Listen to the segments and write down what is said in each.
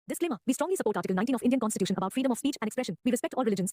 Disclaimer. We strongly support Article 19 of Indian Constitution about freedom of speech and expression. We respect all religions.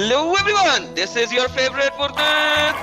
Hello everyone, this is your favorite Murtad.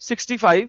65,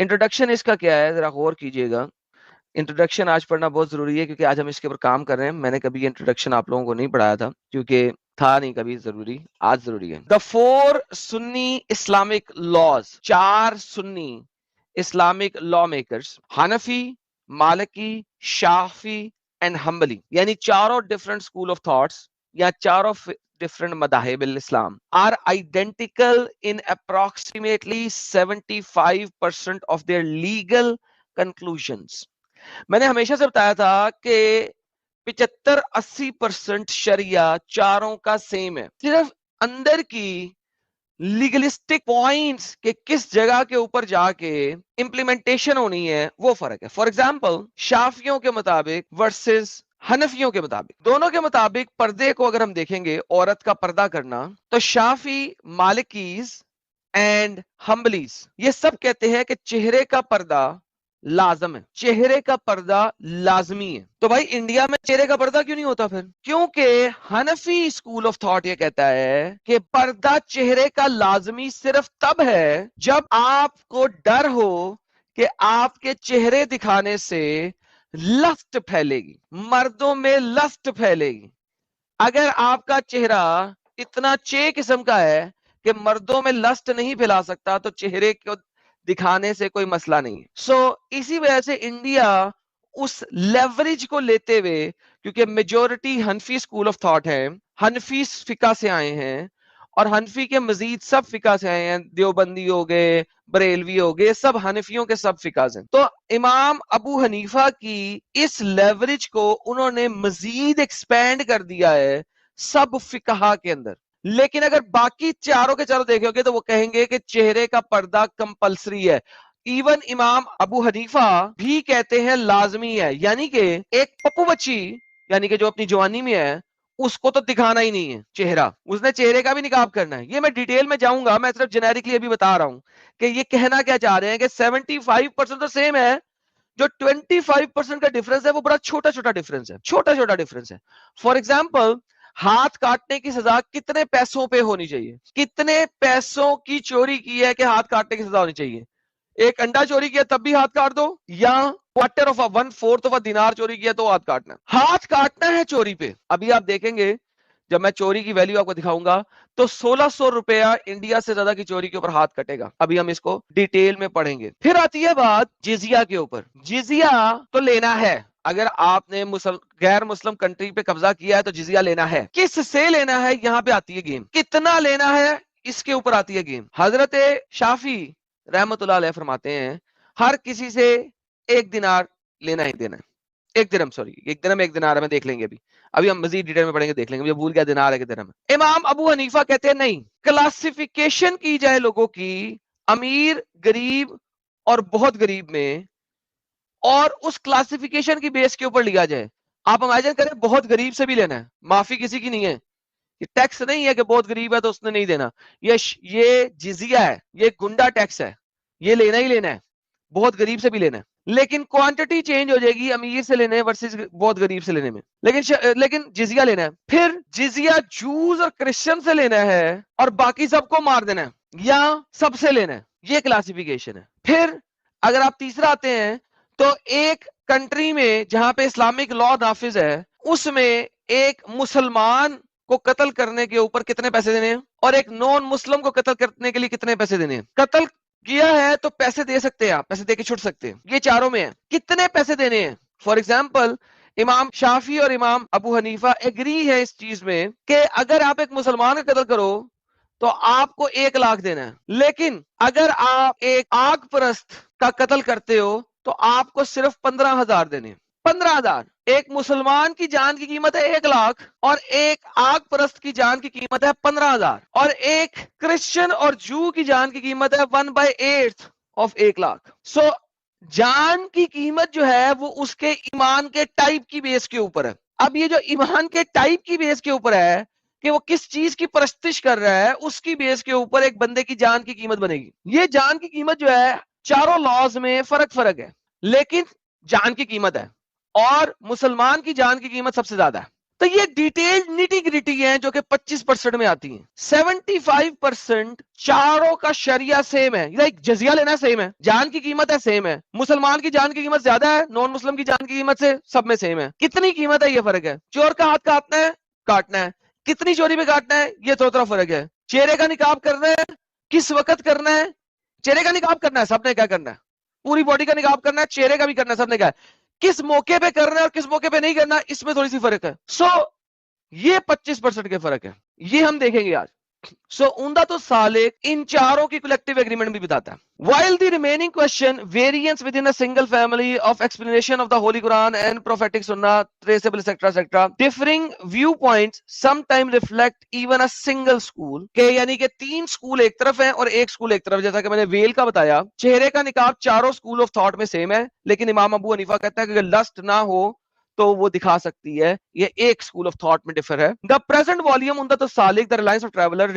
introduction اس کا کیا ہے ذرا غور کیجئے گا. Introduction آج پڑھنا بہت ضروری ہے کیونکہ آج ہم اس کے اوپر کام کر رہے ہیں. میں نے کبھی انٹروڈکشن آپ لوگوں کو نہیں پڑھایا تھا کیونکہ تھا نہیں کبھی ضروری, آج ضروری ہے. The 4 Sunni Islamic laws, 4 Sunni Islamic law makers, Hanafi, Maliki, Shafi and حنبلی, یعنی چاروں ڈفرنٹ اسکول آف تھاٹس یا چاروں different madahib al-Islam are identical in approximately 75% of their legal conclusions. میں نے ہمیشہ سے بتایا تھا کہ 75-80% شریعہ چاروں کا سیم ہے, صرف اندر کی لیگلسٹک پوائنٹس کہ کس جگہ کے اوپر جا کے امپلیمنٹیشن ہونی ہے وہ فرق ہے. فار ایگزامپل شافیوں کے مطابق ورسز حنفیوں کے مطابق, دونوں کے مطابق پردے کو اگر ہم دیکھیں گے, عورت کا پردہ کرنا, تو شافی, مالکیز اینڈ حنبلیز یہ سب کہتے ہیں کہ چہرے کا پردہ لازم ہے, چہرے کا پردہ لازمی ہے. تو بھائی انڈیا میں چہرے کا پردہ کیوں نہیں ہوتا پھر؟ کیونکہ حنفی اسکول آف تھاٹ یہ کہتا ہے کہ پردہ چہرے کا لازمی صرف تب ہے جب آپ کو ڈر ہو کہ آپ کے چہرے دکھانے سے لسٹ پھیلے گی, مردوں میں لسٹ پھیلے گی. اگر آپ کا چہرہ اتنا چے قسم کا ہے کہ مردوں میں لسٹ نہیں پھیلا سکتا تو چہرے کو دکھانے سے کوئی مسئلہ نہیں ہے. سو اسی وجہ سے انڈیا اس لیوریج کو لیتے ہوئے, کیونکہ majority Hanafi school of thought ہے, حنفی فقہ سے آئے ہیں, اور حنفی کے مزید سب فقہ سے آئے ہیں, دیوبندی ہو گئے, بریلوی ہو گئے, سب حنفیوں کے سب فقہ ہیں. تو امام ابو حنیفہ کی اس لیوریج کو انہوں نے مزید ایکسپینڈ کر دیا ہے سب فقہ کے اندر. لیکن اگر باقی چاروں کے چاروں دیکھو گے تو وہ کہیں گے کہ چہرے کا پردہ کمپلسری ہے. ایون امام ابو حنیفہ بھی کہتے ہیں لازمی ہے, یعنی کہ ایک پپو بچی یعنی کہ جو اپنی جوانی میں ہے اس کو تو دکھانا ہی نہیں ہے چہرہ, اس نے چہرے کا بھی نقاب کرنا ہے. یہ میں ڈیٹیل میں جاؤں گا, میں صرف جنیرکلی ابھی بتا رہا ہوں کہ یہ کہنا کیا چاہ رہے ہیں کہ 75% تو سیم ہے, جو 25% کا ڈفرنس ہے وہ بڑا چھوٹا چھوٹا ڈفرنس ہے, چھوٹا چھوٹا ڈفرنس ہے. فار ایگزامپل ہاتھ کاٹنے کی سزا کتنے پیسوں پہ ہونی چاہیے, کتنے پیسوں کی چوری کی ہے کہ ہاتھ کاٹنے کی سزا ہونی چاہیے؟ ایک انڈا چوری کیا تب بھی ہاتھ کاٹ دو, یا کوارٹر آف 1/4 دینار چوری کیا تو ہاتھ کاٹنا. ہاتھ کاٹنا ہے چوری پہ. ابھی آپ دیکھیں گے جب میں چوری کی ویلیو آپ کو دکھاؤں گا تو 1600 روپیہ انڈیا سے زیادہ کی چوری کے اوپر ہاتھ کٹے گا. ابھی ہم اس کو ڈیٹیل میں پڑھیں گے. پھر آتی ہے بات جزیہ کے اوپر. جزیہ تو لینا ہے, اگر آپ نے غیر مسلم کنٹری پہ قبضہ کیا ہے تو جزیہ لینا ہے. کس سے لینا ہے یہاں پہ آتی ہے گیم, کتنا لینا ہے اس کے اوپر آتی ہے گیم. حضرت شافی رحمت اللہ علیہ فرماتے ہیں ہر کسی سے 1 دینار لینا ہی دینا ہے. 1 درہم, سوری 1 درہم 1 دینار ہے, میں دیکھ لیں گے ابھی ہم مزید ڈیٹیل میں پڑھیں گے, دیکھ لیں گے, مجھے بھول گیا دینار ہے کہ درہم ہے. امام ابو حنیفہ کہتے ہیں نہیں, کلاسیفیکیشن کی جائے لوگوں کی امیر, غریب اور بہت غریب میں, اور اس کلاسیفیکیشن کی بیس کے اوپر لیا جائے. آپ امیجن کریں بہت غریب سے بھی لینا ہے, معافی کسی کی نہیں ہے, یہ ٹیکس نہیں ہے کہ بہت غریب ہے تو اس نے نہیں دینا, یہ جزیہ ہے, یہ گنڈا ٹیکس ہے, یہ لینا ہی لینا ہے, بہت غریب سے بھی لینا ہے. لیکن کوانٹٹی چینج ہو جائے گی امیر سے لینے ورسز بہت غریب سے لینے میں, لیکن جزیہ لینا ہے. پھر جزیہ جوز اور کرسچن سے لینا ہے اور باقی سب کو مار دینا ہے, یا سب سے لینا ہے, یہ کلاسیفیکیشن ہے. پھر اگر آپ تیسرا آتے ہیں تو ایک کنٹری میں جہاں پہ اسلامک لا نافذ ہے اس میں ایک مسلمان کو قتل کرنے کے اوپر کتنے پیسے دینے ہیں, اور ایک نان مسلم کو قتل کرنے کے لیے کتنے پیسے دینے ہیں. قتل کیا ہے تو پیسے دے سکتے ہیں, آپ پیسے دے کے چھوٹ سکتے ہیں, یہ چاروں میں ہے. کتنے پیسے دینے ہیں؟ فار ایگزامپل امام شافی اور امام ابو حنیفہ ایگری ہے اس چیز میں کہ اگر آپ ایک مسلمان کا قتل کرو تو آپ کو 1 لاکھ دینا ہے, لیکن اگر آپ ایک آگ پرست کا قتل کرتے ہو تو آپ کو صرف 15,000 دینے. 15,000. ایک مسلمان کی جان کی قیمت ہے 1 لاکھ, اور ایک آگ پرست کی جان کی قیمت ہے 15,000, اور ایک کرسچن اور جو کی جان کی قیمت ہے 1/8 آف 1 لاکھ. سو جان کی قیمت جو ہے وہ اس کے ایمان کے ٹائپ کی بیس کے اوپر ہے. اب یہ جو ایمان کے ٹائپ کی بیس کے اوپر ہے کہ وہ کس چیز کی پرستش کر رہا ہے, اس کی بیس کے اوپر ایک بندے کی جان کی قیمت بنے گی. یہ جان کی قیمت جو ہے چاروں لاز میں فرق ہے, لیکن جان کی قیمت ہے, اور مسلمان کی جان کی قیمت سب سے زیادہ ہے. تو یہ ڈیٹیل نیٹی گریٹی ہیں جو کہ 25% میں آتی ہیں. 75% چاروں کا شریعہ سیم ہے. لائک جزیہ لینا سیم ہے, جان کی قیمت ہے سیم ہے, مسلمان کی جان کی قیمت زیادہ ہے نان مسلم کی جان کی قیمت سے, سب میں سیم ہے. کتنی قیمت ہے یہ فرق ہے. چور کا ہاتھ کاٹنا ہے, کاٹنا ہے, کتنی چوری پہ کاٹنا ہے یہ تھوڑا فرق ہے. چہرے کا نقاب کرنا ہے, کس وقت کرنا ہے. چہرے کا نقاب کرنا ہے سب نے کیا کرنا ہے, پوری باڈی کا نقاب کرنا ہے, چہرے کا بھی کرنا ہے سب نے کیا ہے. کس موقع پہ کرنا ہے اور کس موقع پہ نہیں کرنا, اس میں تھوڑی سی فرق ہے. سو یہ 25% کے فرق ہے, یہ ہم دیکھیں گے آج. سو عمدۃ السالک ان چاروں کی کلیکٹیو ایگریمنٹ بھی بتاتا ہے. While the remaining question variance within a single family of explanation of the Holy Quran and prophetic Sunnah, traceable, etc., differing viewpoints sometimes reflect even a single school. کہ یعنی کہ 3 اسکول ایک طرف ہیں اور ایک اسکول ایک طرف. جیسا کہ میں نے ویل کا بتایا, چہرے کا نقاب چاروں اسکول آف تھاٹ میں سیم ہے, لیکن امام ابو حنیفہ کہتا ہے کہ اگر لسٹ نہ ہو تو وہ دکھا سکتی ہے, یہ ایک اسکول آف تھاٹ میں ڈفر ہے. دا پریزنٹ والیوم عمدۃ السالک, the reliance of traveller,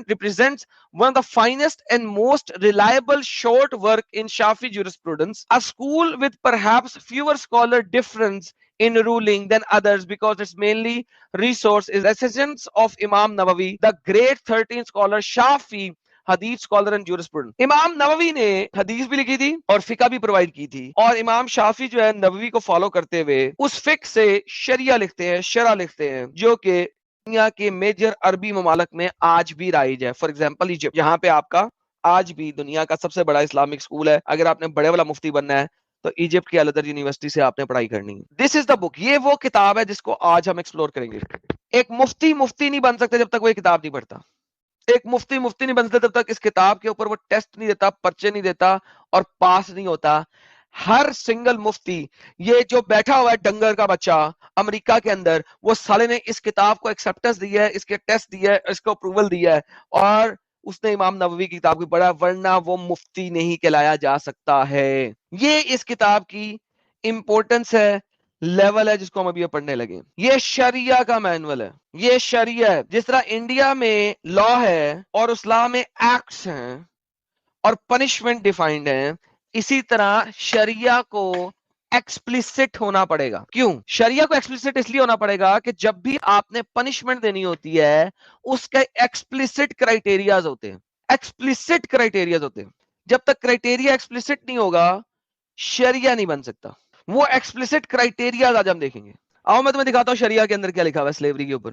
represents one of the finest and most reliable short work in Shafi jurisprudence, a school with perhaps fewer scholar difference in ruling than others because its mainly resource is essence of Imam Nawawi, the great 13th scholar Shafi حدیث scholar and jurisprudence. امام نووی نے حدیث بھی لکھی تھی اور فقہ بھی پرووائڈ کی تھی, اور امام شافی جو ہے نووی کو فالو کرتے ہوئے اس فقہ سے شریعہ لکھتے ہیں, شرع لکھتے ہیں, جو کہ دنیا کے میجر عربی ممالک میں آج بھی رائج ہے. فار ایگزامپل ایجپٹ, یہاں پہ آپ کا آج بھی دنیا کا سب سے بڑا اسلامک اسکول ہے. اگر آپ نے بڑے والا مفتی بننا ہے تو ایجپٹ کی الازہر یونیورسٹی سے آپ نے پڑھائی کرنی ہے. دس از دا بک, یہ وہ کتاب ہے جس کو آج ہم ایکسپلور کریں گے. ایک مفتی نہیں بن سکتے جب تک وہ یہ کتاب نہیں پڑھتا. ایک مفتی نہیں بنتا جب تک اس کتاب کے اوپر وہ ٹیسٹ نہیں دیتا, پرچے نہیں دیتا اور پاس نہیں ہوتا. ہر سنگل مفتی, یہ جو بیٹھا ہوا ہے ڈنگر کا بچہ امریکہ کے اندر, وہ سالے نے اس کتاب کو ایکسپٹنس دیا ہے, اس کے ٹیسٹ دیا ہے, اس کو اپروول دیا ہے, اور اس نے امام نووی کی کتاب کو پڑھا, ورنہ وہ مفتی نہیں کہلایا جا سکتا ہے. یہ اس کتاب کی امپورٹنس ہے, لیول ہے جس کو ہم ابھی پڑھنے لگے. یہ شریعہ کا مینول ہے, یہ شریعہ ہے. جس طرح انڈیا میں لا ہے اور اس لا میں ایکٹس ہیں اور پنشمنٹ ڈیفائنڈ ہیں, اسی طرح شریعہ کو ایکسپلیسٹ ہونا پڑے گا. کیوں شریعہ کو ایکسپلیسٹ اس لیے ہونا پڑے گا کہ جب بھی آپ نے پنشمنٹ دینی ہوتی ہے اس کے ایکسپلیسٹ کرائٹیریاز ہوتے ہیں, ایکسپلیسٹ کرائٹیریاز ہوتے ہیں. جب تک کرائٹیریا ایکسپلیسٹ نہیں ہوگا شریعہ نہیں بن سکتا. وہ ایکسپلیسٹ کرائٹیریاز آج ہم دیکھیں گے. آؤ میں تمہیں دکھاتا ہوں شریعہ کے اندر کیا لکھا ہوا ہے سلیوری کے اوپر.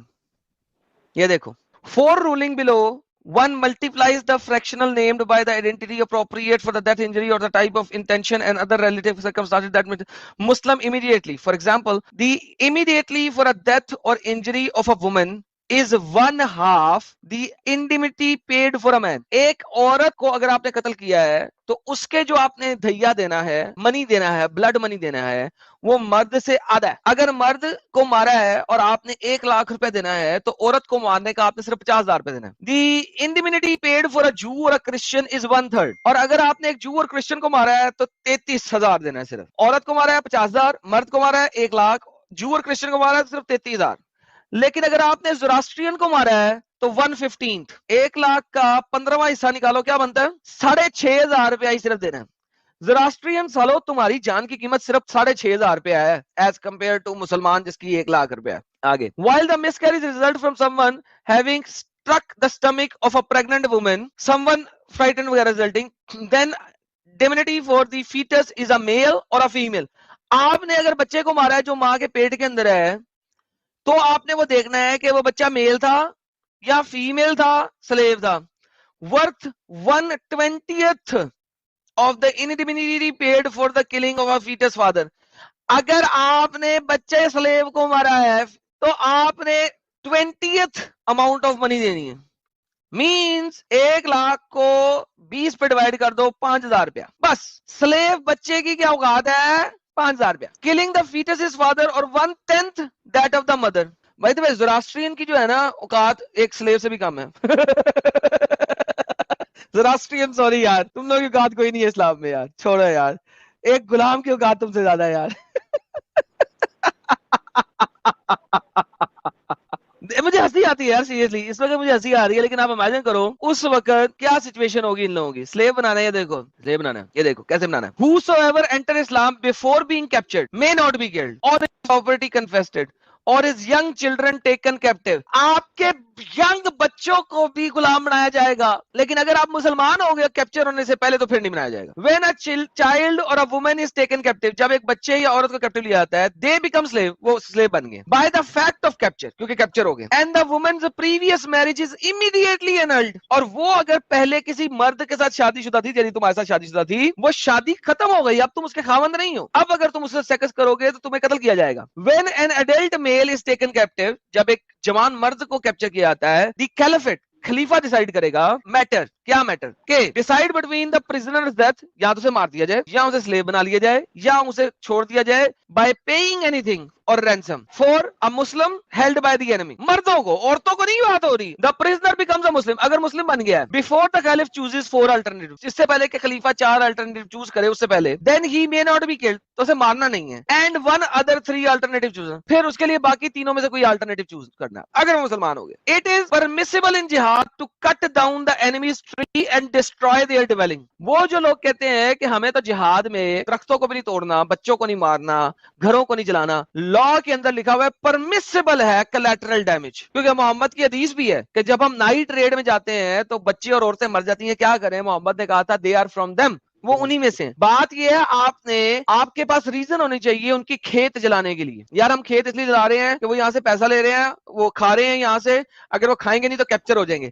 یہ دیکھو, for rolling below, one multiplies the fractional named by the identity appropriate for the death, injury or the type of intention and other relative circumstances that Muslim immediately. For example, the immediately for a death or injury of a woman is 1/2 the indemnity paid for a man. ایک عورت کو اگر آپ نے قتل کیا ہے تو اس کے جو آپ نے دھیا دینا ہے, منی دینا ہے, بلڈ منی دینا ہے, وہ مرد سے آدھا ہے. اگر مرد کو مارا ہے اور آپ نے 1 لاکھ روپے دینا ہے تو عورت کو مارنے کا آپ نے صرف 50,000 روپے دینا ہے. دی indemnity paid for a Jew or a Christian is 1/3. اور اگر آپ نے ایک جو اور کرسچن کو مارا ہے تو 33,000 دینا ہے صرف. عورت کو مارا ہے 50,000, مرد کو مارا ہے 1 لاکھ, جو اور کرسچن کو مارا ہے صرف 33,000. لیکن اگر آپ نے زوراسٹرین کو مارا ہے تو 1/15, 1 لاکھ کا 15واں حصہ نکالو, کیا بنتا ہے 6,500 روپیہ ہی صرف دینا ہے. زوراسٹرین سالو تمہاری جان کی قیمت صرف 6,500 روپیہ ہے ایز کمپیئر ٹو مسلمان جس کی 1 لاکھ روپیہ ہے. آگے, while the miscarriage result from someone having struck the stomach of a pregnant woman, someone frightened وغیرہ resulting, then indemnity for the fetus is a male or a female. آپ نے اگر بچے کو مارا ہے جو ماں کے پیٹ کے اندر ہے تو آپ نے وہ دیکھنا ہے کہ وہ بچہ میل تھا یا فیمیل تھا, سلیو تھا. Worth 1/20th of the indemnity paid for the killing of a fetus father. اگر آپ نے بچے سلیو کو مارا ہے تو آپ نے 20th amount of money دینی ہے. مینس 1 لاکھ کو 20 پہ ڈیوائڈ کر دو, 5,000 روپیہ بس. سلیو بچے کی کیا اوقات ہے 5,000 روپیہ. Killing the fetus is further اور 1/10 دیٹ آف دا مدر. بھائی تو زوراسٹرین کی جو ہے نا اوقات ایک سلیو سے بھی کم ہے. زوراسٹرین سوری یار, تم لوگ کی اوقات کوئی نہیں ہے اسلام میں یار, چھوڑو یار, ایک غلام کی اوقات تم سے زیادہ ہے یار. مجھے ہنسی آتی ہے یار سیریسلی, اس وقت مجھے ہنسی آ رہی ہے, لیکن آپ امیجن کرو اس وقت کیا سچویشن ہوگی ان لوگوں کی. سلیو بنانا ہے, یہ دیکھو سلیو بنانا ہے, یہ دیکھو کیسے بنانا ہے. Whosoever enter Islam before being captured may not be killed or his property confiscated اور his young children taken captive. آپ کے ینگ بچوں کو بھی غلام بنایا جائے گا. لیکن اگر آپ مسلمان ہو گئے کیپچر ہونے سے پہلے تو پھر نہیں بنایا جائے گا. When a child or a woman is taken captive, جب ایک بچے یا عورت کو کیپٹیو لیا جاتا ہے, they become slave, وہ slave بن گئے by the fact of capture, کیونکہ کیپچر ہو گئے. And the woman's previous marriage is immediately annulled. اور وہ اگر پہلے کسی مرد کے ساتھ شادی شدہ تھی, یعنی تمہارے ساتھ شادی شدہ تھی, وہ شادی ختم ہو گئی, اب تم اس کے خاوند نہیں ہو. اب اگر تم اس سے سیکس کرو گے تو تمہیں قتل کیا جائے گا. When an adult male is taken captive, جب ایک جوان مرد کو کیپچر کیا جاتا ہے, the caliphate, خلیفہ ڈیسائیڈ کرے گا میٹر, کیا میٹر, کہ decide between the prisoners death, یا تو اسے مار دیا جائے یا اسے سلیو بنا لیا جائے یا اسے چھوڑ دیا جائے, بائی پیئنگ اینی تھنگ اور ransom for a Muslim held by the enemy. مردوں کو, عورتوں کو نہیں بات ہو رہی. دا پرزنر بیکمز ا مسلم, اگر مسلم بن گیا ہے, before the caliph chooses 4 alternative, اس سے پہلے کہ خلیفہ 4 الٹرنیٹیو چوز کرے, اس سے پہلے, دین ہی مے ناٹ بی کلڈ, تو اسے مارنا نہیں ہے. And one other 3 alternative choose, پھر اس کے لیے باقی تینوں میں سے کوئی الٹرنیٹیو چوز کرنا اگر وہ مسلمان ہو گئے. اٹ از پرمیسیبل ان جہاد to cut down the enemies tree and destroy their dwelling. وہ جو لوگ کہتے ہیں کہ ہمیں تو جہاد میں درختوں کو بھی نہیں توڑنا, بچوں کو نہیں مارنا, گھروں کو نہیں جلانا, لا کے اندر لکھا ہوا ہے پرمیسیبل ہے کولیٹرل ڈیمیج, کیونکہ محمد کی حدیث بھی ہے کہ جب ہم نائٹ ریڈ میں جاتے ہیں تو بچے اور عورتیں مر جاتی ہیں, کیا کریں, محمد نے کہا تھا دے آر فرام دیم, وہ انہی میں سے. بات یہ ہے آپ کے پاس ریزن ہونی چاہیے ان کی کھیت جلانے کے لیے. یار ہم کھیت اس لیے جلا رہے ہیں کہ وہ یہاں سے پیسہ لے رہے ہیں, وہ کھا رہے ہیں یہاں سے, اگر وہ کھائیں گے نہیں تو کیپچر ہو جائیں گے.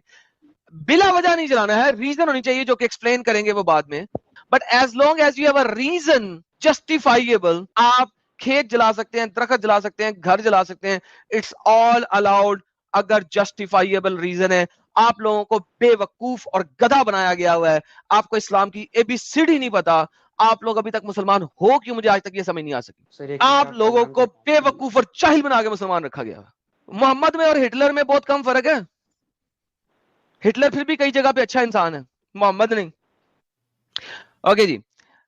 بلا وجہ نہیں جلانا ہے, ریزن ہونی چاہیے جو کہ ایکسپلین کریں گے وہ بعد میں. But as long as you have a reason justifiable, آپ کھیت جلا سکتے ہیں, درخت جلا سکتے ہیں, گھر جلا سکتے ہیں, اٹس آل الاؤڈ اگر جسٹیفائیبل ریزن ہے. آپ لوگوں کو بے وقوف اور گدھا بنایا گیا ہوا ہے, آپ کو اسلام کی اے بی سی ڈی نہیں پتا, آپ لوگ ابھی تک مسلمان ہو کیوں, مجھے آج تک یہ سمجھ نہیں آ سکی. آپ لوگوں کو بے وقوف اور جاہل بنا کے مسلمان رکھا گیا. محمد میں اور ہٹلر میں بہت کم فرق ہے. ہٹلر پھر بھی کئی جگہ پہ اچھا انسان ہے, محمد نہیں. اوکے جی,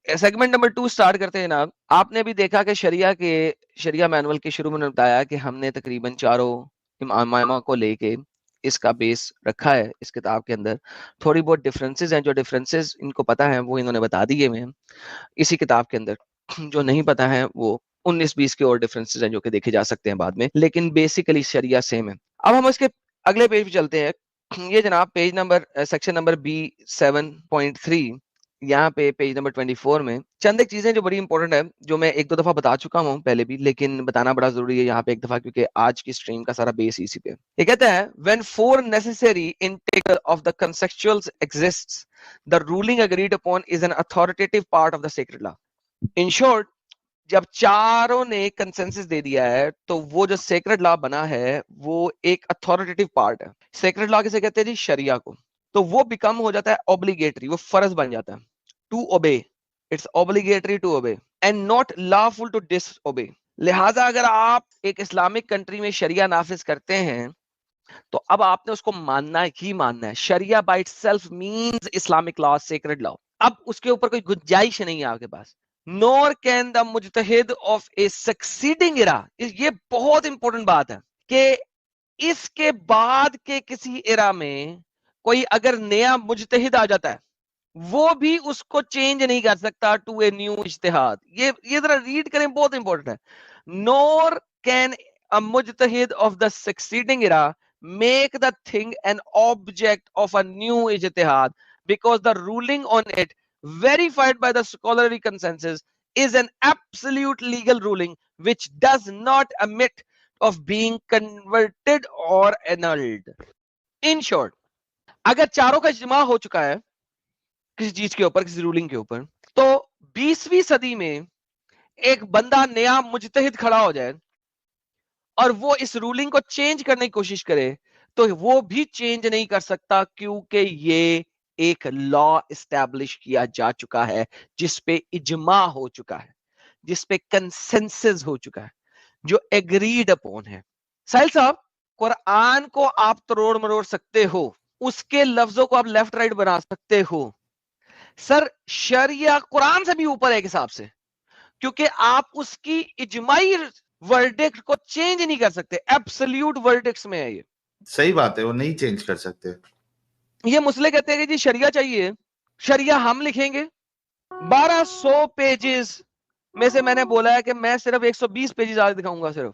سیگمنٹ نمبر 2 سٹارٹ کرتے ہیں جناب. آپ نے بھی دیکھا کہ شریعہ مینول کے شروع میں بتایا کہ ہم نے تقریباً چاروں امامہ کو لے کے اس کا بیس رکھا ہے. اس کتاب کے اندر تھوڑی بہت ڈفرینسز ہیں, جو ڈفرینسز ان کو پتا ہیں وہ انہوں نے بتا دیے ہوئے ہیں اسی کتاب کے اندر. جو نہیں پتا ہے وہ 19-20 کے اور ڈفرینسز ہیں جو کہ دیکھے جا سکتے ہیں بعد میں, لیکن بیسیکلی شریعہ سیم ہے. اب ہم اس کے اگلے پیج پہ چلتے ہیں. یہ جناب page number section number B7.3, یہاں پہ پیج نمبر 24 میں چند ایک چیزیں جو بڑی امپورٹنٹ ہے, جو میں 1-2 دفعہ بتا چکا ہوں پہلے بھی, لیکن بتانا بڑا ضروری ہے یہاں پہ ایک دفعہ, کیونکہ آج کی اسٹریم کا سارا بیس اسی پہ. یہ کہتا ہے when 4 necessary integral of the conceptuals exists, the ruling agreed upon is an authoritative part of the sacred law. In short, جب چاروں نے کنسنسس دے دیا ہے تو وہ جو سیکرڈ لا بنا ہے وہ ایک اتھارٹیٹیو پارٹ ہے. سیکرڈ لا کسے کہتے ہیں جی, شریعہ کو. تو وہ بیکم ہو جاتا ہے اوبلیگیٹری, وہ فرض بن جاتا ہے. To obey, it's obligatory to obey and not lawful to disobey. لہٰذا اگر آپ ایک اسلامک کنٹری میں شریعہ نافذ کرتے ہیں تو اب آپ نے اس کو ماننا ہی ماننا ہے. Sharia by itself means Islamic law, sacred law. اب اس کے اوپر کوئی گنجائش نہیں ہے آپ کے پاس. nor can the mujtahid of a succeeding era, یہ بہت امپورٹنٹ بات ہے کہ اس کے بعد کے کسی ایرا میں کوئی اگر نیا مجتہد آ جاتا ہے وہ بھی اس کو چینج نہیں کر سکتا ٹو اے نیو اجتہاد. یہ ذرا ریڈ کریں, بہت امپورٹنٹ ہے. nor can a mujtahid of the succeeding era make the thing an object of a new ijtihad because the ruling on it verified by the scholarly consensus is an absolute legal ruling which does not admit of being converted or annulled. In short, اگر چاروں کا اجماع ہو چکا ہے کسی چیز کے اوپر, کسی رولنگ کے اوپر, تو 20ویں صدی میں ایک بندہ نیا مجتہد کھڑا ہو جائے اور وہ اس رولنگ کو چینج کرنے کی کوشش کرے تو وہ بھی چینج نہیں کر سکتا, کیونکہ یہ ایک لا اسٹیبلش کیا جا چکا ہے جس پہ اجماع ہو چکا ہے, جس پہ کنسنسس ہو چکا ہے, جو ایگریڈ اپون ہے. ساحل صاحب, قرآن کو آپ تروڑ مروڑ سکتے ہو, اس کے لفظوں کو آپ لیفٹ رائٹ بنا سکتے ہو. سر شریعہ قرآن سے بھی اوپر ہے ایک حساب سے, کیونکہ آپ اس کی اجماعی ورڈکٹ کو چینج نہیں کر سکتے. ایبسلیوٹ ورڈکٹس میں ہے یہ. صحیح بات ہے, وہ نہیں چینج کر سکتے. یہ مسئلے کہتے ہیں کہ جی شریعہ چاہیے, شریعہ ہم لکھیں گے. 1200 پیجز میں سے میں نے بولا ہے کہ میں صرف 120 پیجز آج دکھاؤں گا صرف.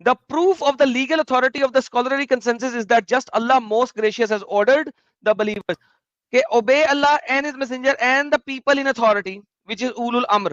The proof of the legal authority of the scholarly consensus is that just Allah most gracious has ordered the believers to obey Allah and His Messenger and the people in authority, which is ulul amr.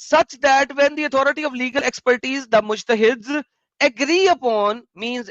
Such that when the authority of legal expertise the mujtahids agree upon means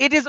it is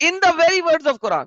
In the very words of Quran,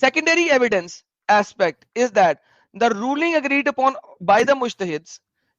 Secondary evidence aspect is that the ruling agreed upon by the mujtahids,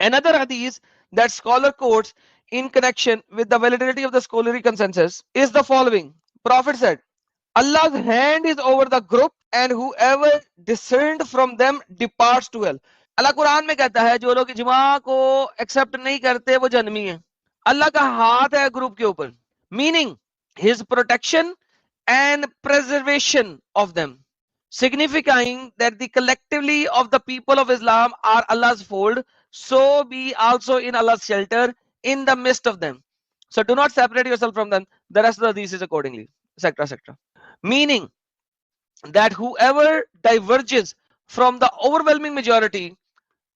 Another hadith that scholar quotes in connection with the validity of the scholarly consensus is the following. Prophet said, Allah's hand is over the group and whoever discerned from them departs to hell. اللہ قرآن میں کہتا ہے جو لوگ اجماع کو accept نہیں کرتے وہ جہنمی ہیں. اللہ کا ہاتھ ہے گروپ کے اوپر, meaning his protection and preservation of them, signifying that the collectively of the people of Islam are Allah's fold, so be also in Allah's shelter in the midst of them. So do not separate yourself from them. The rest of the hadith is accordingly, etc., etc. Meaning that whoever diverges from the overwhelming majority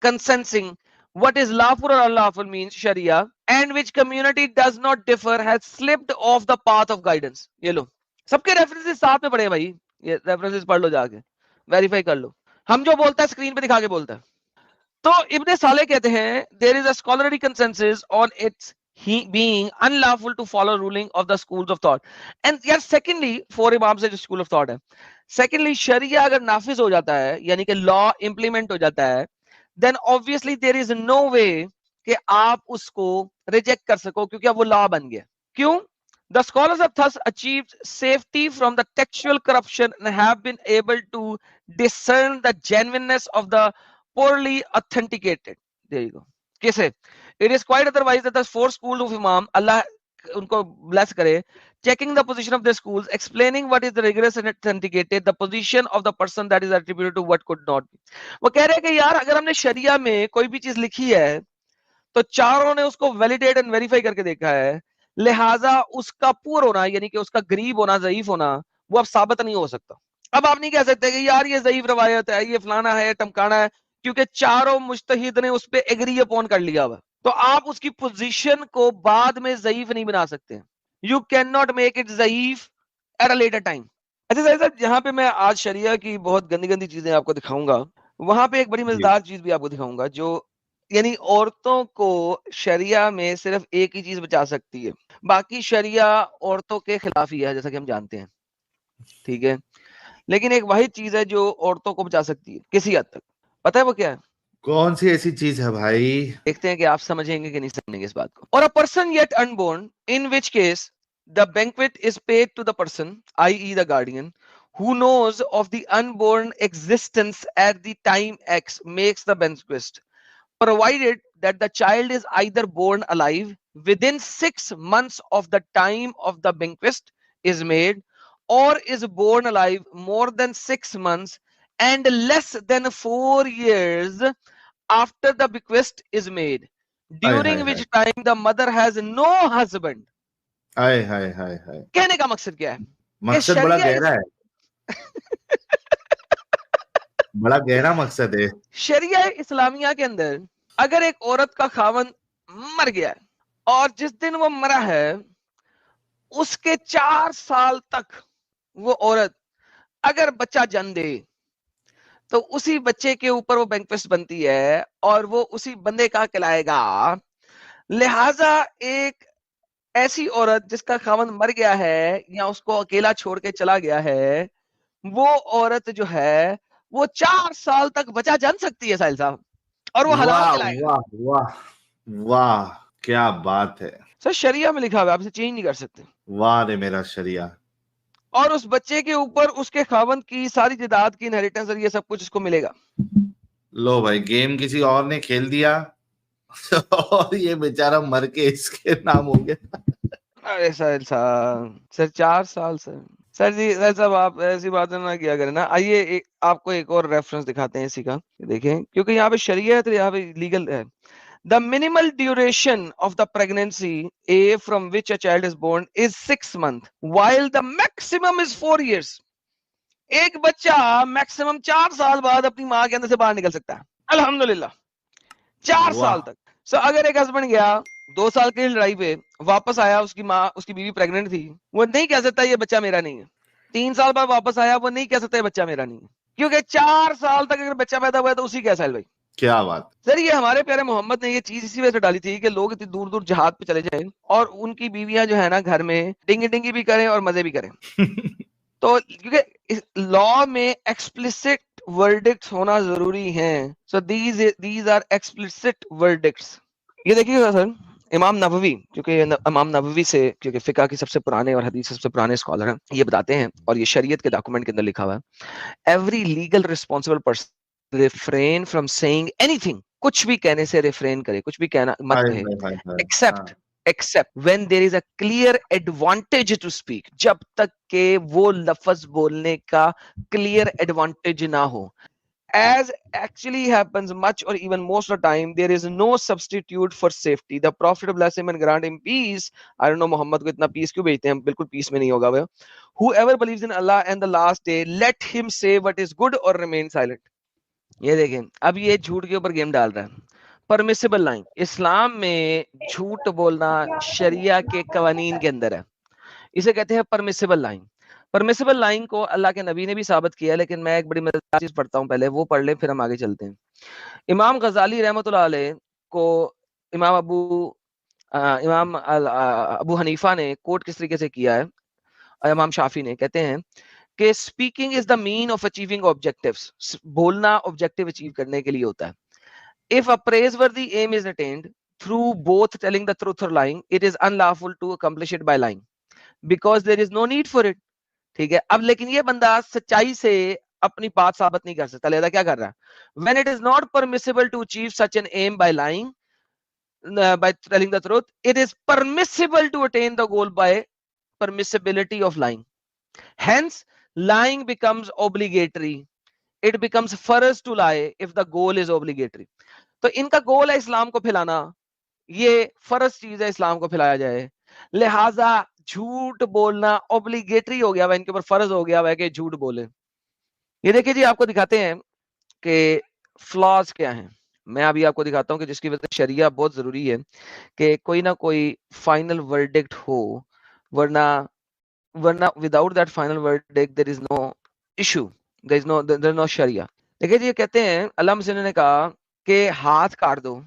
consenting what is lawful or unlawful means Sharia, and which community does not differ, has slipped off the path of guidance. یہ لو سب کے references ساتھ میں پڑھے بھائی, یہ references پڑھ لو جا کے, ویریفائی کر لو. ہم جو بولتا ہے اسکرین پہ دکھا کے بولتا ہے. تو ابن صالح کہتے ہیں there is a scholarly consensus on its being unlawful to follow ruling of the schools of thought. And yet secondly, four امام سے جو school of thought ہے, secondly شریعہ اگر نافذ ہو جاتا ہے یعنی کہ law implement ہو جاتا ہے, then obviously there is no way کہ آپ اس کو ریجیکٹ کر سکو کیونکہ اب وہ لا بن گیا. کیوں؟ The scholars have thus achieved safety from the textual corruption and have been able to discern the genuineness of the poorly authenticated. There you go. کیسے؟ It is quite otherwise that the four schools of Imam, Allah ان کو bless کرے, checking the position of their schools, explaining what is the rigorous and authenticated, the position of the person that is attributed to what could not be. وہ کہہ رہے ہیں کہ یار اگر ہم نے شریعہ میں کوئی بھی چیز لکھی ہے تو چاروں نے اس کو ویلیڈیٹ اینڈ ویریفائی کر کے دیکھا ہے, لہٰذا اس کا پور ہونا یعنی کہ اس کا غریب ہونا, ضعیف ہونا, وہ اب ثابت نہیں ہو سکتا. اب آپ نہیں کہہ سکتے کہ یار یہ ضعیف روایت ہے, یہ فلانا ہے, ٹمکانا ہے, کیونکہ چاروں مجتہد نے اس پہ ایگری اپون کر لیا ہوا, تو آپ اس کی پوزیشن کو بعد میں ضعیف نہیں بنا سکتے. You can not make it ضعیف ایٹ اے لیٹر ٹائم. اچھا صاحب, جہاں پہ میں آج شریعہ کی بہت گندی گندی چیزیں آپ کو دکھاؤں گا, وہاں پہ ایک بڑی مزیدار چیز بھی آپ کو دکھاؤں گا, جو یعنی عورتوں کو شریعہ میں صرف ایک ہی چیز بچا سکتی ہے, باقی شریعہ عورتوں کے خلاف ہی ہے جیسا کہ ہم جانتے ہیں, ٹھیک ہے, لیکن ایک واحد چیز ہے جو عورتوں کو بچا سکتی ہے کسی حد تک. پتہ ہے وہ کیا ہے؟ کون سی ایسی چیز ہے بھائی؟ دیکھتے ہیں کہ آپ سمجھیں گے کہ نہیں سمجھیں گے اس بات کو. اور a person yet unborn, in which case the banquet is paid to the person, i.e. the guardian, who knows of the unborn existence at the time X makes the banquet, provided that the child is either born alive within 6 months of the time of the banquet is made, or is born alive more than 6 months and less than 4 years after the bequest is made, during which time the mother has no husband. کہنے کا مقصد کیا ہے؟ مقصد بڑا گہرا ہے, بڑا گہرا مقصد ہے. شریعہ اسلامیہ کے اندر اگر ایک عورت کا خاوند مر گیا ہے اور جس دن وہ مرا ہے اس کے 4 سال تک وہ عورت اگر بچہ جن دے تو اسی بچے کے اوپر وہ بینکویسٹ بنتی ہے اور وہ اسی بندے کا کہلائے گا. لہذا ایک ایسی عورت جس کا خاوند مر گیا ہے یا اس کو اکیلا چھوڑ کے چلا گیا ہے, وہ عورت جو ہے وہ 4 سال تک بچہ جن سکتی ہے ساحل صاحب, اور وہ حلال کہلائے گا. واہ واہ کیا بات ہے سر, شریعہ میں لکھا ہوا ہے, آپ اسے چینج نہیں کر سکتے. واہ رے میرا شریعہ. اور اس بچے کے اوپر اس کے خاوند کی ساری جائیداد کی انہیریٹنس اور یہ سب کچھ اس کو ملے گا. لو بھائی, گیم کسی اور نے کھیل دیا اور یہ بیچارہ مر کے اس کے نام ہو گیا. ارے ساحل صاحب, سر 4 سال سر. سر جی سر صاحب آپ ایسی باتیں نہ کیا کریں نا. آئیے آپ کو ایک اور ریفرنس دکھاتے ہیں اسی کا, دیکھیں, کیونکہ یہاں پہ شریعت یہاں پہ لیگل ہے. The minimal duration of the pregnancy A from which a child is born is 6 months, while the maximum is 4 years. ایک بچہ میکسیمم 4 سال بعد اپنی ماں کے اندر سے باہر نکل سکتا ہے, الحمدللہ 4 سال تک. سو اگر ایک ہسبینڈ گیا 2 سال کی لڑائی پہ, واپس آیا, اس کی ماں اس کی بیوی پریگننٹ تھی, وہ نہیں کہہ سکتا یہ بچہ میرا نہیں ہے. 3 سال بعد واپس آیا, وہ نہیں کہہ سکتا یہ بچہ میرا نہیں ہے, کیونکہ 4 سال تک اگر بچہ پیدا ہوا ہے تو اسی کا ساحل بھائی. کیا بات سر, یہ ہمارے پیارے محمد نے یہ چیز اسی وجہ سے ڈالی تھی کہ لوگ اتنی دور دور جہاد پہ چلے جائیں اور ان کی بیویاں جو ہے نا گھر میں ڈنگی ڈنگی بھی کریں اور مزے بھی کریں. تو کیونکہ لا میں ایکسپلسٹ ورڈکٹس ہونا ضروری ہیں. So these are explicit verdicts. یہ دیکھیے گا سر, امام نووی، کیونکہ امام نووی سے کیونکہ فقہ کی سب سے پرانے اور حدیث سب سے پرانے اسکالر ہیں، یہ بتاتے ہیں اور یہ شریعت کے ڈاکومنٹ کے اندر لکھا ہوا ہے، every legal responsible person refrain from saying anything, کچھ بھی کہنے سے ریفرین کرے، کچھ بھی کہنا مت کہے، except when there is a clear advantage to speak، جب تک کہ وہ لفظ بولنے کا clear advantage نہ ہو. As actually happens much or even most of the time, there is no substitute for safety. The Prophet, bless him and grant him peace. I don't know محمد کو اتنا peace کیوں بھیجتے ہیں، بالکل peace میں نہیں ہوگا وہ. Whoever believes in Allah and the last day, let him say what is good or remain silent. یہ دیکھیں اب یہ جھوٹ کے اوپر گیم ڈال رہا ہے. پرمیسیبل لائن، اسلام میں جھوٹ بولنا شریعہ کے قوانین کے اندر ہے، اسے کہتے ہیں پرمیسیبل لائن. پرمیسیبل لائن کو اللہ کے نبی نے بھی ثابت کیا، لیکن میں ایک بڑی مزیدار چیز پڑھتا ہوں، پہلے وہ پڑھ لیں پھر ہم آگے چلتے ہیں. امام غزالی رحمۃ اللہ علیہ کو امام ابو حنیفہ نے کوٹ کس طریقے سے کیا ہے، امام شافی نے کہتے ہیں کہ speaking is the mean of achieving objectives, بولنا آبجیکٹیو اچیو کرنے کے لیے ہوتا ہے. If a praiseworthy aim is attained through both telling the truth or lying, it is unlawful to accomplish it by lying because there is no need for it. ٹھیک ہے، اب لیکن یہ بندہ سچائی سے اپنی بات ثابت نہیں کر سکتا، لہذا کیا کر رہا ہے؟ When it is not permissible to achieve such an aim by lying, by telling the truth, it is permissible to attain the goal by permissibility of lying. Hence, lying becomes obligatory. It becomes فرض to lie if the goal is obligatory. تو ان کا گول ہے اسلام کو پھیلانا، یہ فرض چیز ہے اسلام کو پھیلایا جائے، لہٰذا جھوٹ بولنا اوبلیگیٹری ہو گیا، ان کے اوپر فرض ہو گیا ہے کہ جھوٹ بولے. یہ دیکھیں جی، آپ کو دکھاتے ہیں کہ فلاز کیا ہیں. میں ابھی آپ کو دکھاتا ہوں کہ جس کی وجہ سے شریعہ بہت ضروری ہے کہ کوئی نہ کوئی فائنل ورڈکٹ ہو، ورنہ without that final verdict there is no issue, there is no شریعہ. دیکھیں جی، یہ کہتے ہیں اللہ مسلم نے کہا کہ ہاتھ کاٹ دو.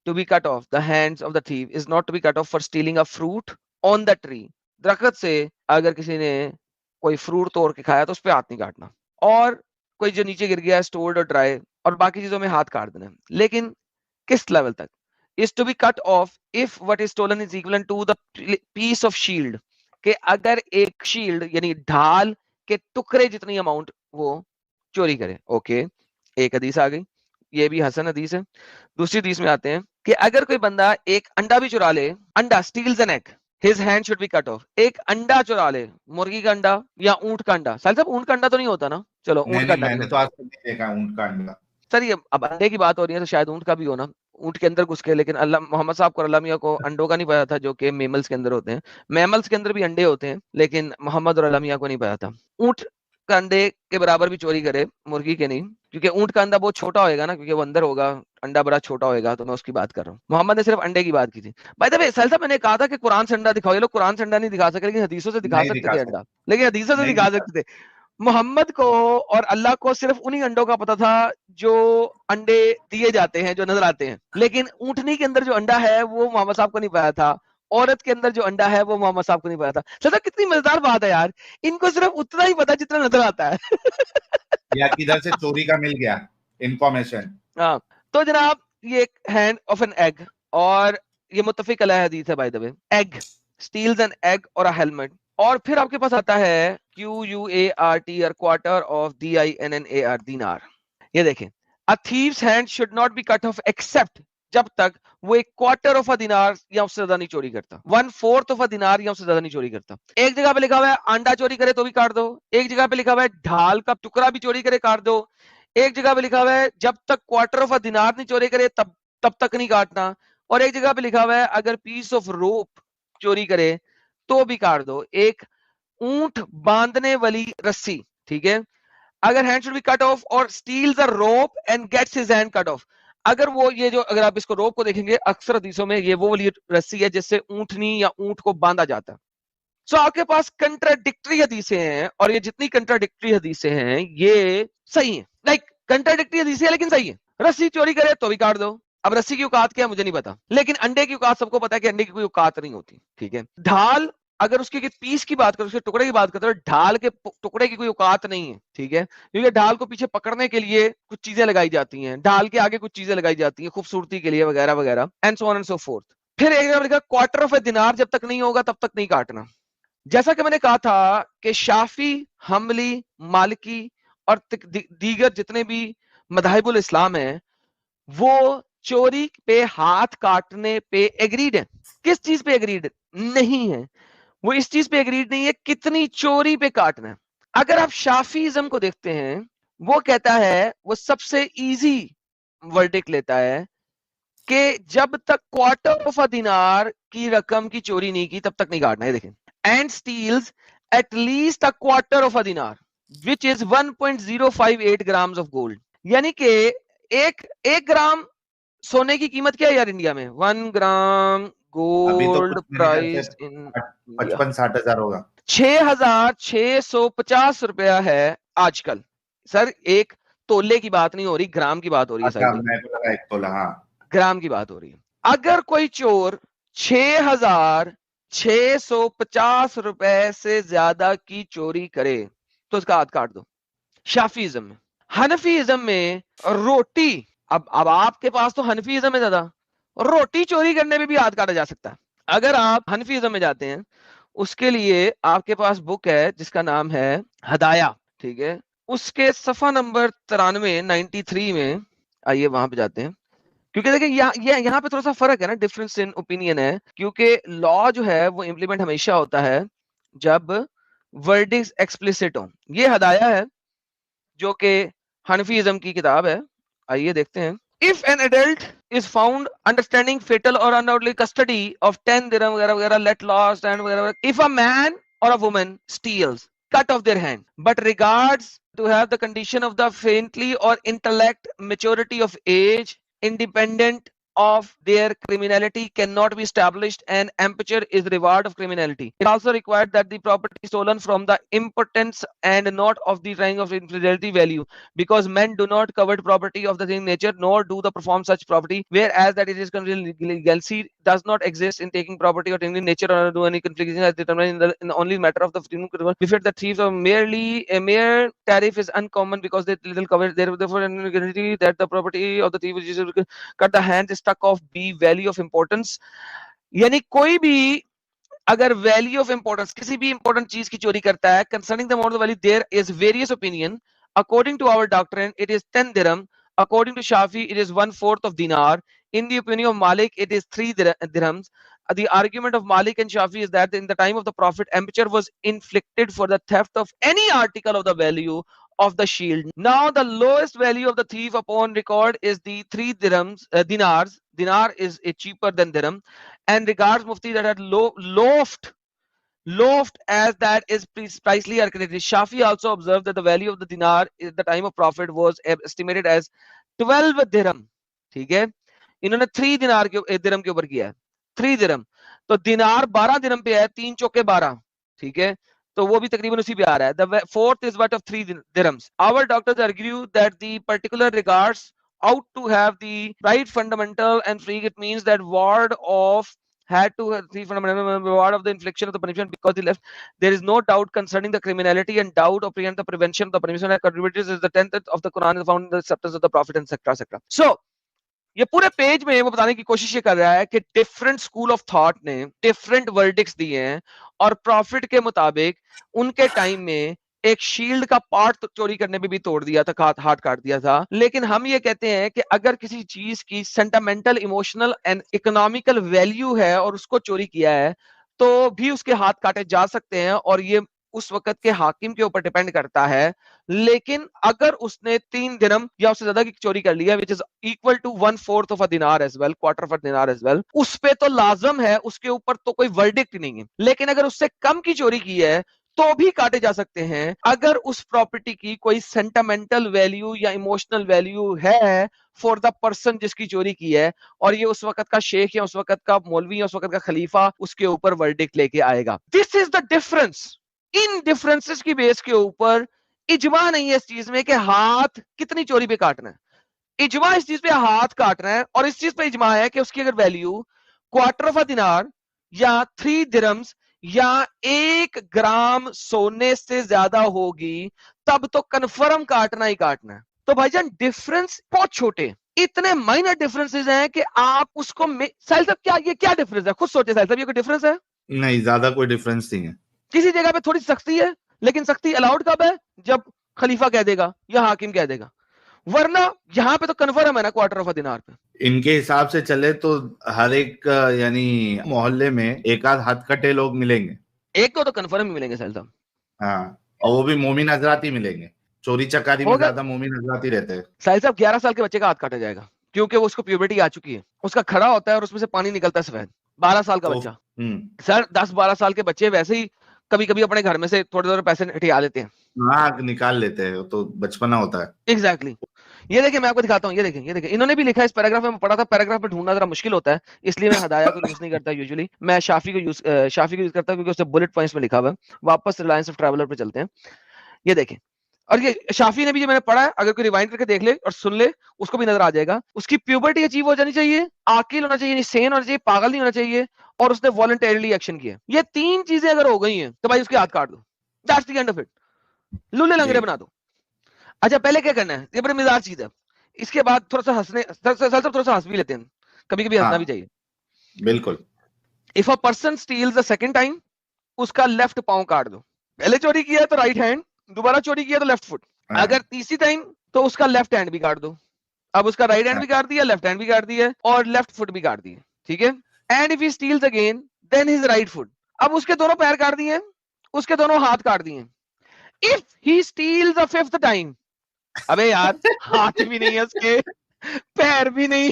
To be cut off the hands of the thief is not to be cut off for stealing a fruit on the tree. درخت سے اگر کسی نے کوئی فروٹ توڑ کے کھایا تو اس پہ ہاتھ نہیں کاٹنا، اور کوئی جو نیچے گر گیا stored اور ڈرائی اور باقی چیزوں میں ہاتھ کاٹ دینا. لیکن کس لیول تک؟ is to be cut off if what is stolen is equivalent to the piece of shield. کہ اگر ایک شیلڈ یعنی ڈھال کے ٹکڑے جتنی اماؤنٹ وہ چوری کرے. اوکے، ایک حدیث آ گئی، یہ بھی حسن حدیث ہے. دوسری حدیث میں آتے ہیں کہ اگر کوئی بندہ ایک انڈا بھی چرا لے، انڈا steals an egg, his hand should be cut off. ایک انڈا چرا لے، مرغی کا انڈا یا اونٹ کا انڈا. ساحل صاحب اونٹ کا انڈا تو نہیں ہوتا نا؟ چلو اونٹ کا انڈا، میں نے تو آج تک نہیں دیکھا اونٹ کا انڈا. سر یہ اب انڈے کی بات ہو رہی ہے تو شاید اونٹ کا بھی ہونا، اونٹ کے اندر گھس کے. لیکن اللہ محمد صاحب کو اور اللہ میاں کو انڈوں کا نہیں پتا تھا جو کہ میملز کے اندر ہوتے ہیں. میملز کے اندر بھی انڈے ہوتے ہیں لیکن محمد اور اللہ میاں کو نہیں پتا تھا. اونٹ کا انڈے کے برابر بھی چوری کرے، مرغی کے نہیں، کیونکہ اونٹ کا انڈا بہت چھوٹا ہوئے گا نا، کیونکہ وہ اندر ہوگا، انڈا بڑا چھوٹا ہوئے گا، تو میں اس کی بات کر رہا ہوں. محمد نے صرف انڈے کی بات کی تھی. بائی دا وے ساحل صاحب، میں نے کہا تھا کہ قرآن سے انڈا دکھاؤ. یہ لوگ قرآن سے انڈا نہیں دکھا سکتے لیکن حدیثوں سے دکھا سکتے تھے انڈا، لیکن حدیثوں سے دکھا سکتے تھے. محمد کو اور اللہ کو صرف انہی انڈوں کا پتا تھا جو انڈے دیے جاتے ہیں، جو نظر آتے ہیں. لیکن اونٹنی کے اندر جو انڈا ہے وہ محمد صاحب کو نہیں پتا تھا، عورت کے اندر جو انڈا ہے وہ محمد صاحب کو نہیں پتا تھا. سر کتنی مزیدار بات ہے یار، ان کو صرف اتنا ہی پتا جتنا نظر آتا ہے. یا کدھر سے چوری کا مل گیا انفارمیشن. ہاں تو جناب یہ ہینڈ آف این ایگ، اور یہ متفق علیہ حدیث ہے by the way. Egg steals an egg اور a helmet. اور پھر آپ کے پاس آتا ہے QUART اور quarter of DINNAR دینار. یہ دیکھیں a thief's hand should not be cut off except جب تک وہ ایک کوارٹر آف اے دینار یا اس سے زیادہ نہیں چوری کرتا، 1/4 آف اے دینار یا اس سے زیادہ نہیں چوری کرتا. ایک جگہ پہ لکھا ہوا ہے انڈا چوری کرے تو بھی کاٹ دو، ایک جگہ پہ لکھا ہوا ہے ڈھال کا ٹکڑا بھی چوری کرے کاٹ دو، ایک جگہ پہ لکھا ہوا ہے جب تک کوارٹر آف اے دینار نہیں چوری کرے تب تک نہیں کاٹنا، اور ایک جگہ پہ لکھا ہوا ہے اگر پیس آف روپ چوری کرے تو بھی کاٹ دو. ایک اونٹ باندھنے والی رسی، ٹھیک ہے، اگر hand should be cut off اور steals a rope and gets his hand cut off. اگر وہ یہ جو اگر آپ اس کو روپ کو دیکھیں گے اکثر حدیثوں میں یہ وہ والی رسی ہے جس سے اونٹنی یا اونٹ کو باندھا جاتا ہے. سو آپ کے پاس کنٹراڈکٹری حدیثیں ہیں، اور یہ جتنی کنٹراڈکٹری حدیثیں ہیں یہ صحیح ہیں. لائک کنٹراڈکٹری حدیثیں ہیں لیکن صحیح ہے. رسی چوری کرے تو بھی کاٹ دو. اب رسی کی اوقات کیا مجھے نہیں پتا، لیکن انڈے کی اوقات سب کو پتا ہے کہ انڈے کی کوئی اوقات نہیں ہوتی. ٹھیک ہے، ڈھال اگر اس کے پیس کی بات کرو، اس کے ٹکڑے کی بات کرتے ہو، ڈھال کے ٹکڑے کی کوئی اوقات نہیں ہے. ٹھیک ہے، کیونکہ ڈھال کو پیچھے پکڑنے کے لیے کچھ چیزیں لگائی جاتی ہیں، ڈھال کے آگے کچھ چیزیں لگائی جاتی ہیں خوبصورتی کے لیے وغیرہ وغیرہ، and so on and so forth. پھر ایک جگہ لکھا کوارٹر آف اے دینار جب تک نہیں ہوگا تب تک نہیں کاٹنا. جیسا کہ میں نے کہا تھا کہ شافی، حنبلی، مالکی اور دیگر جتنے بھی مذاہب الاسلام ہیں وہ چوری پہ ہاتھ کاٹنے پہ ایگریڈ ہیں. کس چیز پہ ایگریڈ نہیں ہے؟ وہ اس چیز پہ ایگریڈ نہیں ہے کتنی چوری پہ کاٹنا ہے. اگر آپ شافیزم کو دیکھتے ہیں وہ کہتا ہے، وہ سب سے ایزی ورڈکٹ لیتا ہے کہ جب تک کوارٹر آف اے دینار کی رقم کی چوری نہیں کی تب تک نہیں کاٹنا ہے. دیکھیں، and steals at least a quarter of a dinar which is 1.058 grams of gold. یعنی کہ ایک گرام سونے کی قیمت کیا ہے یار انڈیا میں؟ 1 گرام گولڈ پرائز 55-60 ہزار ہوگا، 6,650 روپیہ ہے آج کل. سر ایک تولے کی بات نہیں ہو رہی، گرام کی بات ہو رہی ہے. گرام کی بات ہو رہی ہے. اگر کوئی چور 6,650 روپے سے زیادہ کی چوری کرے تو اس کا ہاتھ کاٹ دو. شافی ازم میں. حنفی ازم میں روٹی، اب آپ کے پاس تو حنفی ازم ہے زیادہ، روٹی چوری کرنے میں بھی ہاتھ کاٹا جا سکتا ہے. اگر آپ حنفی ازم میں جاتے ہیں اس کے لیے آپ کے پاس بک ہے جس کا نام ہے ہدایہ، ٹھیک ہے، اس کے صفحہ نمبر 93 میں آئیے وہاں پہ جاتے ہیں. کیونکہ دیکھیں یہاں پہ تھوڑا سا فرق ہے نا، ڈفرنس ان اوپینین ہے. کیونکہ لا جو ہے وہ امپلیمنٹ ہمیشہ ہوتا ہے جب ورڈکٹس ایکسپلیسٹ ہوں. یہ ہدایہ ہے جو کہ حنفی ازم کی کتاب ہے. آئیے دیکھتے ہیں. If an adult is found understanding fatal or unlawful custody of 10 dirham وغیرہ let lost and وغیرہ. If a man or a woman steals, cut off their hand, but regards to have the condition of the faintly or intellect maturity of age independent of their criminality cannot be established, and amperature is reward of criminality. It also required that the property stolen from the impotence and not of the rank of inferiority value, because men do not covet property of the same nature nor do they perform such property, whereas that it is legality does not exist in taking property or taking nature or do any confliction as determined in the only matter of the freedom. Before the thieves of merely a mere tariff is uncommon because they little covet, therefore guarantee that the property of the thief is cut the hand is stuck off be value of importance. یعنی کوئی بھی اگر value of importance کسی بھی important چیز کی چوری کرتا ہے concerning the amount of value there is various opinion. According to our doctrine it is 10 dirham. According to Shafi it is 1/4 of dinar. In the opinion of Malik it is 3 dirhams. The argument of Malik and Shafi is that in the time of the Prophet amperature was inflicted for the theft of any article of the value of the shield. Now the lowest value of the thief upon record is the 3 dirhams, dinars. Dinar is cheaper than dirham, and regards Mufti that had loft as that is precisely architected. Shafi also observed that the value of the dinar at the time of Prophet was estimated as 12 dirham. ٹھیک ہے، انہوں نے 3 درہم کے اوپر کیا ہے. 3 درہم تو دینار 12 درہم پہ ہے، 3 چوکے 12، ٹھیک ہے، تو وہ بھی تقریباً اسی پہ آ رہا ہے. The fourth is what of 3 dirhams. Our doctors argue that the particular regards out to have the right fundamental and free. It means that ward of had to see fundamental reward of the infliction of the punishment because he left. There is no doubt concerning the criminality and doubt of the prevention of the punishment that contributors is the 10th of the Quran is found in the acceptance of the Prophet and etc. So یہ پورے page میں وہ بتانے کی کوشش یہ کر رہا ہے کہ ڈفرنٹ اسکول آف تھاٹ نے ڈفرنٹ ورڈکٹس دیے ہیں اور پروفٹ کے مطابق ان کے ٹائم میں ایک شیلڈ کا پارٹ چوری کرنے پہ بھی توڑ دیا تھا، ہاتھ کاٹ دیا تھا. لیکن ہم یہ کہتے ہیں کہ اگر کسی چیز کی سینٹامنٹل ایموشنل اینڈ اکنامیکل ویلیو ہے اور اس کو چوری کیا ہے تو بھی اس کے ہاتھ کاٹے جا سکتے ہیں، اور یہ اس وقت کے حاکم کے اوپر ڈیپینڈ کرتا ہے. لیکن اگر اس نے 3 درہم یا اس سے زیادہ کی چوری کر لیا which is equal to 1/4 of a dinar as well, quarter of a dinar as well, اس پہ تو لازم ہے، اس کے اوپر تو کوئی ورڈکٹ نہیں ہے. لیکن اگر اس سے کم کی چوری کی ہے تو بھی کاٹے جا سکتے ہیں اگر اس پراپرٹی کی کوئی سینٹامنٹل ویلیو یا ایموشنل ویلیو ہے فور دا پرسن جس کی چوری کی ہے، اور یہ اس وقت کا شیخ یا اس وقت کا مولوی یا اس وقت کا خلیفہ اس کے اوپر ورڈکٹ لے کے آئے گا. دس از دا ڈفرنس. ان ڈفرنسز کی بیس کے اوپر اجماع نہیں ہے اس چیز میں کہ ہاتھ کتنی چوری پہ کاٹنا ہے. اجماع اس چیز پہ ہاتھ کاٹنا ہے، اور اس چیز پہ اجماع ہے کہ اس کی اگر ویلیو کوارٹر آف اے دینار یا 3 درہمز یا 1 گرام سونے سے زیادہ ہوگی تب تو کنفرم کاٹنا ہی کاٹنا ہے. تو بھائی جان ڈفرنس بہت چھوٹے، اتنے مائنر ڈفرنسز ہیں کہ آپ اس کو ساحل صاحب کیا یہ کیا ڈفرنس ہے؟ خود سوچے ساحل صاحب، یہ کوئی ڈفرنس ہے؟ نہیں، زیادہ کوئی ڈفرنس نہیں ہے. کسی جگہ پہ تھوڑی سختی ہے، لیکن سختی الاؤڈ کب ہے؟ جب خلیفہ کہہ دے گا یا حاکم کہہ دے گا، ورنہ یہاں پہ تو کنفرم ہے نا کوارٹر آف اے دینار پہ. ان کے حساب سے چلے تو ہر ایک یعنی محلے میں ایک آدھ ہاتھ کٹے لوگ ملیں گے. ایک تو کنفرم ہی ملیں گے ساحل صاحب. ہاں، اور وہ بھی مومن حضرات ہی ملیں گے. چوری چکاری میں ہوگا زیادہ مومن حضرات ہی رہتے ہیں. ساحل صاحب 11 سال کے بچے کا ہاتھ کاٹا جائے گا کیونکہ وہ اس کو پیوبرٹی آ چکی ہے، اس کا کھڑا ہوتا ہے اور اس میں سے پانی نکلتا ہے سفید. 12 سال کا بچہ سر، 10-12 سال کے بچے ویسے ہی کبھی کبھی اپنے گھر میں سے تھوڑے تھوڑے پیسے ہٹیا لیتے ہیں. ہاں، نکال لیتے ہیں، تو بچپنا ہوتا ہے. ایگزیکٹلی. یہ دیکھیں میں آپ کو دکھاتا ہوں، یہ دیکھیں انہوں نے بھی لکھا ہے اس پیراگراف میں پڑھا تھا. پیراگراف میں ڈھونڈنا ذرا مشکل ہوتا ہے، اس لیے میں ہدایہ کو یوز نہیں کرتا یوزلی. میں شافی کو یوز کرتا ہوں کیونکہ اس سے بلٹ پوائنٹس میں لکھا ہوا ہے. واپس ریلائنس آف ٹریولر پہ چلتے ہیں. یہ دیکھیں، اور یہ شافی نے بھی جو میں نے پڑھا ہے، اگر کوئی ریوائنڈ کر کے دیکھ لے اور سن لے اس کو بھی نظر آ جائے گا. اس کی پیوبرٹی اچیو ہو جانی چاہیے، عاقل ہونا چاہیے، سین ہونا چاہیے، پاگل نہیں ہونا چاہیے، اور اس نے والنٹریلی ایکشن کیا. یہ 3 چیزیں اگر ہو گئی ہیں تو بھائی اس کے ہاتھ کاٹ دو. That's the end of it. لولے لنگڑے بنا دو. اچھا پہلے کیا کرنا ہے؟ یہ بڑی مزاج چیز ہے. اس کے بعد تھوڑا سا ہنسنے، تھوڑا سا ہنس بھی لیتے ہیں، کبھی کبھی ہنسنا بھی چاہیے. بالکل. If a person steals the second time، اس کا لیفٹ پاؤں کاٹ دو. پہلے چوری کیا ہے تو رائٹ ہینڈ، دوبارہ چوری کیا تو لیفٹ فٹ. اگر تیسری ٹائم تو اس کا لیفٹ ہینڈ بھی کاٹ دو. اب اس کا رائٹ ہینڈ بھی کاٹ دیا، لیفٹ ہینڈ بھی کاٹ دیا اور لیفٹ فٹ بھی کاٹ دی. ٹھیک ہے. And if he steals again then his right foot. اب اس کے دونوں پیر کاٹ دیے، اس کے دونوں ہاتھ کاٹ دیے. If he steels a fifth time، ابے یار ہاتھ بھی نہیں ہے اس کے، پیر بھی نہیں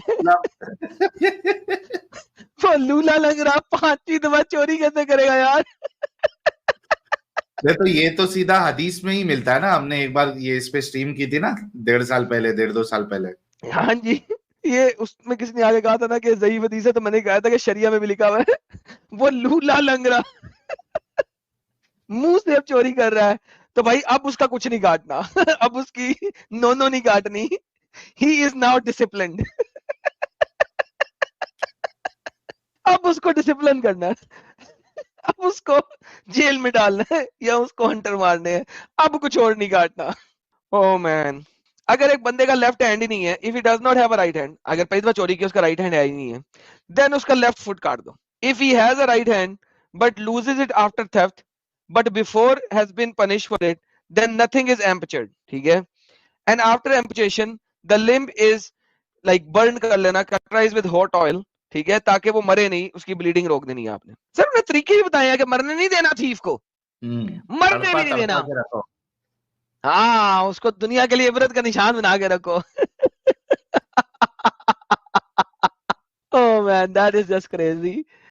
تو لولا لگ رہا 5 دفعہ چوری کیسے کرے گا یار؟ تو یہ تو سیدھا حدیث میں ہی ملتا ہے نا. ہم نے ایک بار یہ اس پہ سٹریم کی تھی نا 1.5 سال پہلے، 1.5-2 سال پہلے. ہاں جی، یہ اس میں کسی نے آگے کہا تھا نا کہ ضعیف حدیث ہے، تو میں نے کہا تھا کہ شریعہ میں بھی لکھا ہوا ہے وہ لولا لنگڑا منہ سے اب چوری کر رہا ہے تو بھائی اب اس کا کچھ نہیں کاٹنا اب اس کی نو نہیں کاٹنی. ہی از ناؤ ڈسپلنڈ. اب اس کو ڈسپلن کرنا ہے، اب اس کو جیل میں ڈالنا ہے یا اس کو ہنٹر مارنے ہیں. اب کچھ اور نہیں کاٹنا. او مین، اگر ایک بندے کا لیفٹ ہینڈ ہی نہیں ہے، if he does not have a right hand، اگر پہلی دفعہ چوری کی اس کا رائٹ ہینڈ ہے ہی نہیں ہے، دین اس کا لیفٹ فٹ کاٹ دو. if he has a right hand but loses it after theft but before has been punished for it then nothing is amputated. ٹھیک ہے. and after amputation the limb is like burn کر لینا، cauterize with hot oil. ٹھیک ہے، تاکہ وہ مرے نہیں، اس کی بلیڈنگ روک دینی ہے. آپ نے سر انہیں طریقے بھی بتایا کہ مرنے نہیں دینا تھیف کو، مرنے بھی نہیں دینا. ہاں، اس کو دنیا کے لیے عبرت کا نشان بنا کے رکھو. Oh man, that is just crazy.